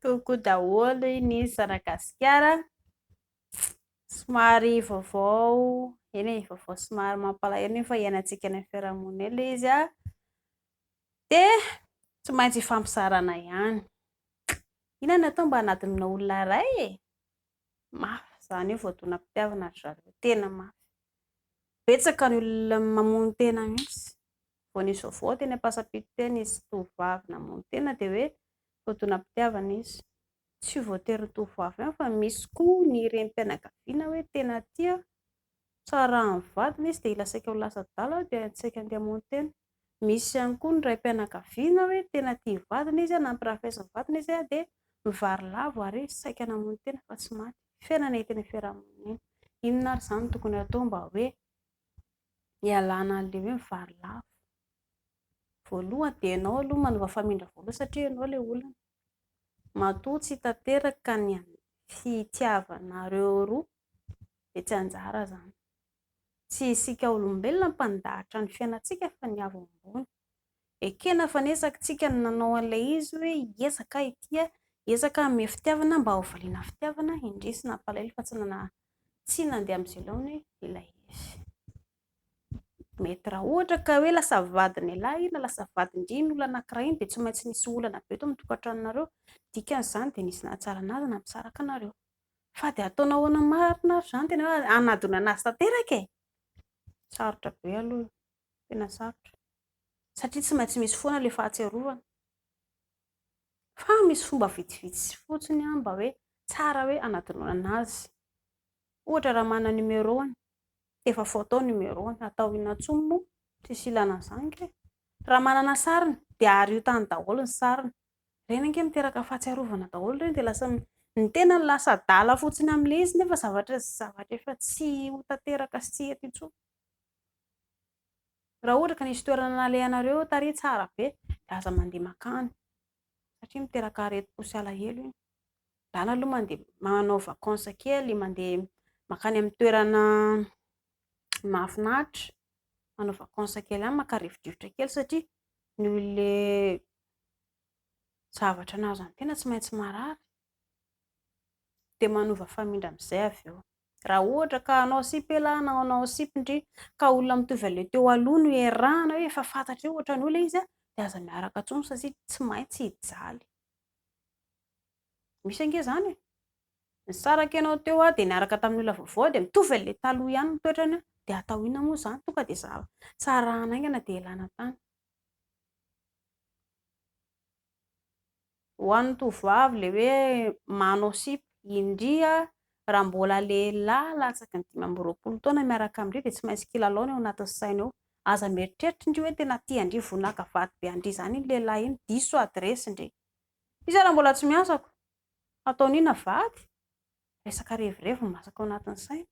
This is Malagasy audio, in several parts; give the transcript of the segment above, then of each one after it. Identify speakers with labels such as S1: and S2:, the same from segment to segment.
S1: Toko daholo ny Madagasikara. Somary vaovao, eny vaovao somary mampalahelo nefa iainantsika any amin'ny fiarahamonina ilay izy a. Dia tsy maintsy hifampizarana ihany. Inona natao mba hanadinona olona iray e? Mafy izany io voadona-pitiavana ry zareo, tena mafy. Betsaka ny olona mamono tena mihitsy. Vao nisy vaovao teny Ampasapito teny nisy tovovavy namono tena dia hoe voadona-pitiavana izy. Tsy voatery tovovavy ihany fa misy koa ny renim-pianakaviana hoe tena tia tsara amin'ny vadiny izy dia ilasaika ho lasa-dala dia tsy handeha hamono tena. Misy ihany koa ny raim-pianakaviana hoe tena tia vadiny izy, nampirafesin'ny vadiny izy dia mivary lavo ary saika namono tena fa tsy maty. Fiainana eto amin'ny fiarahamonina eny. Inona ary izany tokony atao mba hoe hialana an'ilay hoe mivary lavo? Voalohany dia ianao aloha manova famindra voalohany satria ianao ilay olona. Matoa tsy tanteraka ny fitiavanareo roa dia tsy anjara izany. Tsy isika olombelona mpandaatra ny fiainantsika fa ny avy ambony. Ekena fa niezakantsika ny nanao an'ilay izy hoe hiezaka hitya, hiezaka hanome fitiavana mba ho valiana fitiavana indrisy nampalahelo fa tsy nandeha amin'izay laony ilay izy. Mety raha ohatra ka hoe lasa vadin'alahy na lasa vadin-drihy ny olona anankiray iny dia tsy maintsy nisy olana be eto amin'ny tokantranonareo. Dikan'izany dia nisy nahatsara anazy na misaraka anareo. Fa dia ataonao ahoana marina ary izany tena hoe hanadinana azy tanteraka e? Sarotra be aloha, tena sarotra. Satria tsy maintsy misy foana ilay fahatsiarovana. Fa misy fomba vitsivitsy fotsiny mba hoe tsara hoe hanadinana azy. Ohatra raha manana numéro-any, efa photo numéro-any, atao inona-tsony moa, tsisy ilana an'izany ke. Raha manana sariny dia haritany daholo ny sariny. Ireny ange miteraka fahatsiarovana daholo ireny dia lasa ny tena lasa adala fotsiny amin'ilay izy nefa zavatra efa tsy ho tanteraka sy tsy eto intsony. Raha ohatra ka nisy toerana nalehanareo tarehy tsara be dia aza mandeha makany satria miteraka aretim-po sy alahelo iny. Lana aloha mandeha manao vakansy kely, mandeha makany amin'ny toerana mahafinaritra, manao vakansy kely any, maka rivodrivotra kely satria noho ilay zavatra nahazo an-tena tsy maintsy marary. Dia manova famindra amin'izay avy eo. Raha ohatra ka hanao sipy ialahy na hanao sipin-drihy ka olona mitovy ilay teo aloha no iarahana hoe efa fantatra hoe ohatran'io ilay izy dia aza miaraka intsony satria tsy maintsy hijaly. Misy ange izany e. Nisaraka ianao teo dia niaraka tamin'ny olona vaovao dia mitovy ilay taloha ihany ny toetrany dia atao inona moa izany? Tonga dia tsarahana aingana dia ialana tany. Ho an'ny tovovavy ilay hoe manao sipy, indrindra raha mbola lehilahy latsaky ny 25 taona miaraka amin'ny dia tsy maintsy kilalao ny ao anatin'ny sainy ao. Aza mieritreritra indreo hoe tena tia andry vonaka vady be andry izany iny lehilahy iny, diso adresy indry. Izy raha mbola tsy miasako, ataony inona vady? Resaka revirevo masaka ao anatin'ny sainy.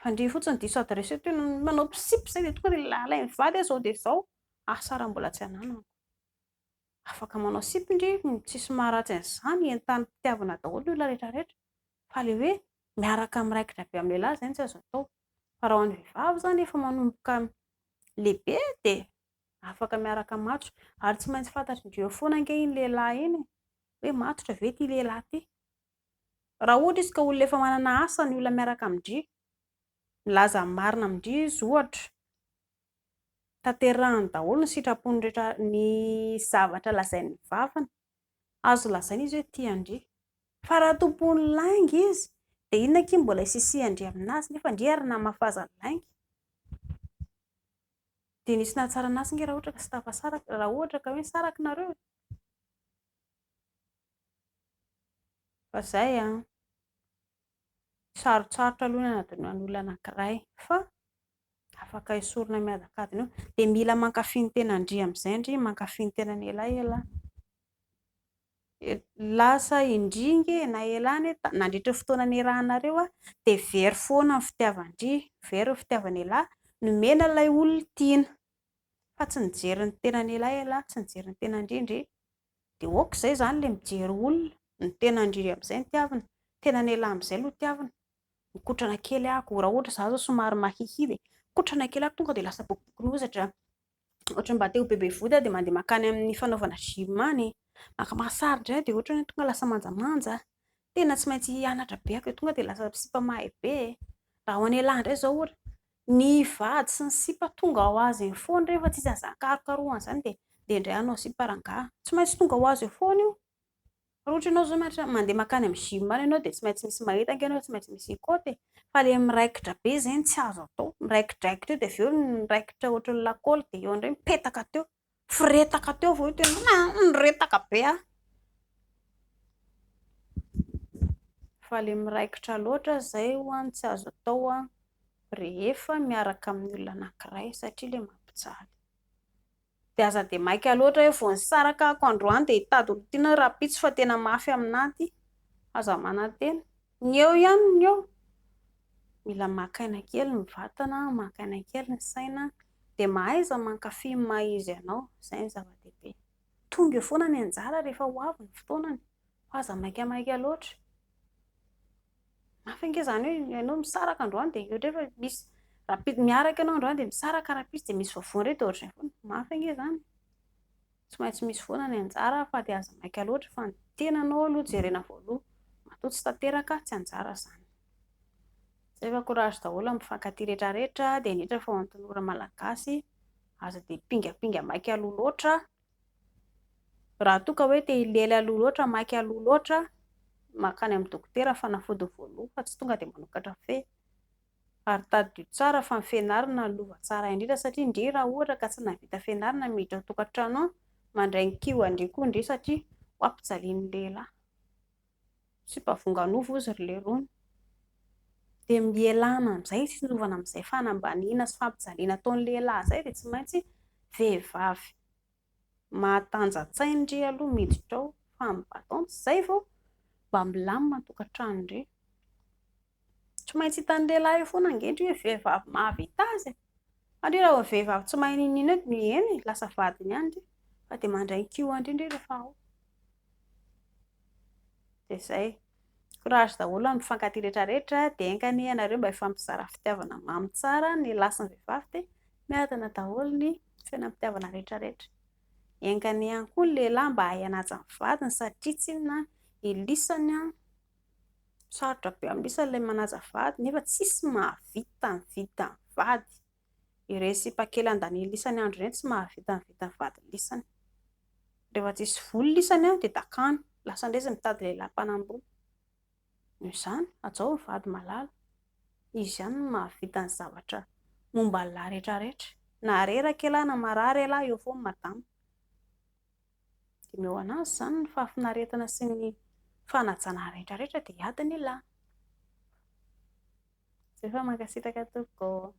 S1: Fa ndry fotsiny diso adresy eo tena manao sipy izay dia tonga dia lalainy vady izao dia izao. Asa raha mbola tsy ananako. Afaka manao sipy indry, tsisy maharatsy an'izany, entan'ny fitiavana daholo ny olona rehetrarehetra. Fa ilay hoe miaraka miraikitra be amin'ny lehilahy izany tsy azo atao. Fa raha ho an'ny vehivavy izany efa manomboka lehibe dia afaka miaraka matso ary tsy maintsy fantatr'indreo foana ange iny lehilahy iny hoe matotra ve ity lehilahy ity. Raha ohatra izy ka olona efa manana asa ny olona miaraka amin'ny-dry, milaza ny marina amin'ny-dry izy ohatra, tanterahiny daholo ny sitrapony rehetra, ny zavatra lazain'ny vavany, azo lazaina izy hoe tia-ndry. Fa raha tompony lainga izy dia inona kiany mbola hisisihan-dry aminazy nefa ndry ary namahafaza ny lainga. Dia nisy nahatsara anazy nge raha ohatra ka sy tafasaraka, raha ohatra ka hoe nisaraka nareo. Fa izay sarotsarotra aloha ny hanadinana ny olona anankiray fa afaka esorina miadakadiny eo. Dia mila mankafy ny tenandry amin'izay ndry, mankafy ny tenany elahy ialahy. Lasa indringy na ialany nandritra fotoana niarahanareo dia very foana ny fitiavan-dry, very ny fitiavany elahy, nomena ilay olona tiana. Fa tsy nijery ny tenany elahy ialahy, tsy nijery ny tenan-dry ndry. Dia aok'izay izany ilay mijery olona, ny tenandry amin'izay no tiavina, tenany elahy amin'izay no tiavina. Mikotrana kely ahako, raha ohatra izaho izao somary mahiahia dia mikotrana kely ahako tonga dia lasa bokobokony ozatra. Ohatra mba te ho bebe vody dia mandeha makany amin'ny fanaovana gym any. maka mahasaritra izay dia ohatra hoe tonga lasa manjamanja, tena tsy maintsy hianatra be ako tonga dia lasa sipa mahay be. Raha ho any lahy indray izao ohatra ny vady sy ny sipa tonga ho azy eny foana rehefa tsy izy karokarohana izany dia indray anao sipa rangaha, tsy maintsy tonga ho azy eo foana io. Raha ohatra ianao izao mandeha makany amin'ny gym any ianao dia tsy maintsy misy mahita ange ianao, tsy maintsy misy ikaoty, fa ilay miraikitra be izany tsy azo atao. Miraikidraikitra eo dia avy eo miraikitra ohatra ny lakaoly dia eo indray mipetaka teo, firetaka teo vao io tena niretaka be aho. Fa ilay miraikitra loatra izay ho any tsy azo atao rehefa miaraka amin'ny olona anankiray satria ilay mampijaly. Dia aza dia maika loatra hoe vao nisaraka ako androany dia hitady olon-tiana rapitso fa tena mafy aminahy ity, aza manantena ny eo ihany ny eo. Mila maka aina kely ny vatana, maka aina kely ny saina, dia mahaiza mankafy ny maha izy anao, izay ny zava-dehibe. Tonga eo foana ny anjara rehefa ho avy ny fotoanany, fa aza maikamaika loatra. Mafy ange izany hoe ianao misaraka androany dia ohatra hoe misy miaraka ianao androany dia misaraka rapitso dia misy vavoana dia ohatr'izay foana, mafy ange izany. Tsy maintsy misy foana ny anjara fa dia aza maika loatra fa ny tenanao aloha jerena voaloha, matoa tsy tanteraka tsy anjara izany. Izay fa courage daholo amin'ny mpifankatia rehetrarehetra, dia indrindra fa ho an'ny tanora malagasy aza dia pingapinga maika aloha loatra. Raha toa ka hoe te hilely aloha loatra, maika aloha loatra, makany amin'ny dokotera fanafody voaloha fa tsy tonga dia manokatra fe. Ary taddio tsara fa ny fianarana no lova tsara indrindra satria indri raha ohatra ka tsy nahavita fianarana miditra ao tokantrano mandray ny kiho andry koa indri satria ho ampijalian'ny lehilahy. Tsy mpavongan'ova ozy ry lerony. Dia mielana amin'izay sy novana amin'izay fanambaniana sy fampijaliana ataon'ny lehilahy izay dia tsy maintsy vehivavy mahatanjatsaina indri aloha miditra ao fa mibaton tsy izay vao mba milamina ny tokantrano indri. Tsy maintsy hitan'ny lehilahy eo foana angendry hoe vehivavy mahavita azy. Andrio raha vehivavy tsy mahay ninina dia eny lasa vadiny ihany indri fa dia mandray ny kiho indrindra rehefa ao. Dia izay, courage daholo amin'ny mpifankatia rehetrarehetra, dia haingany ianareo mba hifampizara fitiavana mamy tsara ny lahy sy ny vehivavy dia miadana daholo ny fiainam-pitiavana rehetrarehetra. Haingany ihany koa ny lehilahy mba hay hanaja ny vadiny satria tsy inona ilisany sarotra be amin'ny lisany ilay manaja vady nefa tsisy mahavita mivita ny vady. Ireny sipa kely andaniany lisany andro ireny tsy mahavita mivita ny vady lisany. Rehefa tsisy voly lisany dia dakany, lasa indray izy mitady lehilahy mpanam-bola. Noho izany atao ny vady malala, izy ihany no mahavita ny zavatra momba ny lahy rehetrarehetra, na reraka ialahy na marary ialahy eo foana madama. Dia ny eo anazy izany ny fahafinaretana sy ny fanajana rehetrarehetra dia hiady ny lahy. Izay fa mankasitraka tompoko.